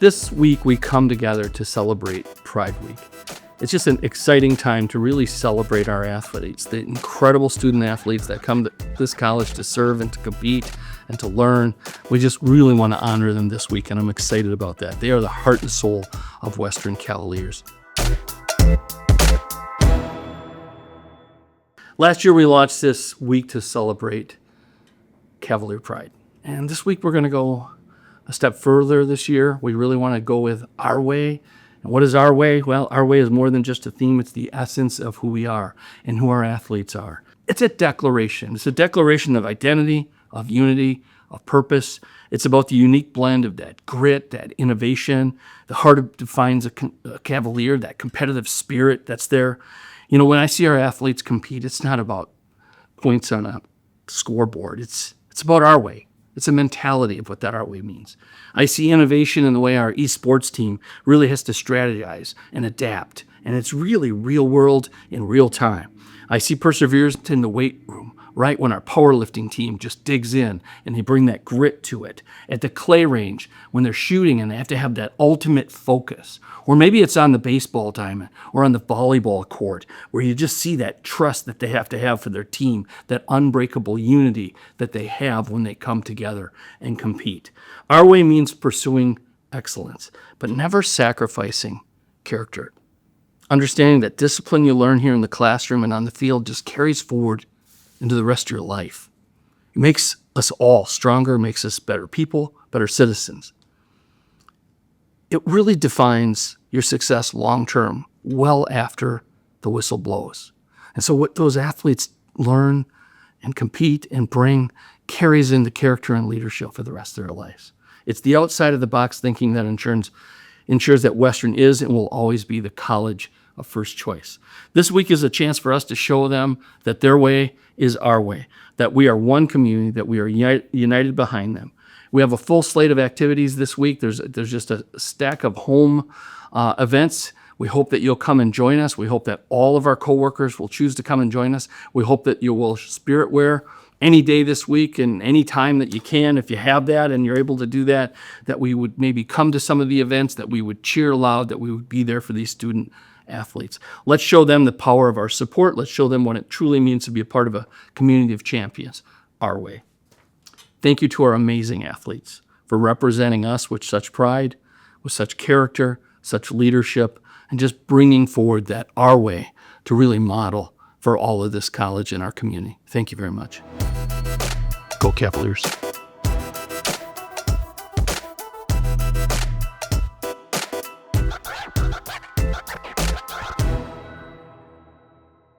This week we come together to celebrate Pride Week. It's just an exciting time to really celebrate our athletes, the incredible student athletes that come to this college to serve and to compete and to learn. We just really want to honor them this week, and I'm excited about that. They are the heart and soul of Western Cavaliers. Last year we launched this week to celebrate Cavalier Pride. And this week we're going to go a step further this year. We really want to go with our way. And what is our way? Well, our way is more than just a theme. It's the essence of who we are and who our athletes are. It's a declaration. It's a declaration of identity, of unity, of purpose. It's about the unique blend of that grit, that innovation. The heart defines a Cavalier, that competitive spirit that's there. You know, when I see our athletes compete, it's not about points on a scoreboard. It's about our way. It's a mentality of what that our way means. I see innovation in the way our esports team really has to strategize and adapt, and it's really real world in real time. I see perseverance in the weight room, right when our powerlifting team just digs in and they bring that grit to it. At the clay range, when they're shooting and they have to have that ultimate focus. Or maybe it's on the baseball diamond or on the volleyball court, where you just see that trust that they have to have for their team, that unbreakable unity that they have when they come together and compete. Our way means pursuing excellence, but never sacrificing character. Understanding that discipline you learn here in the classroom and on the field just carries forward into the rest of your life. It makes us all stronger, makes us better people, better citizens. It really defines your success long-term, well after the whistle blows. And so what those athletes learn and compete and bring carries into character and leadership for the rest of their lives. It's the outside of the box thinking that ensures that Western is and will always be the college of first choice. This week is a chance for us to show them that their way is our way, that we are one community, that we are united behind them. We have a full slate of activities this week. There's just a stack of home events. We hope that you'll come and join us. We hope that all of our coworkers will choose to come and join us. We hope that you will spirit wear any day this week and any time that you can, if you have that and you're able to do that, that we would maybe come to some of the events, that we would cheer loud, that we would be there for these student athletes. Let's show them the power of our support. Let's show them what it truly means to be a part of a community of champions, our way. Thank you to our amazing athletes for representing us with such pride, with such character, such leadership, and just bringing forward that our way to really model for all of this college and our community. Thank you very much. Go Cavaliers.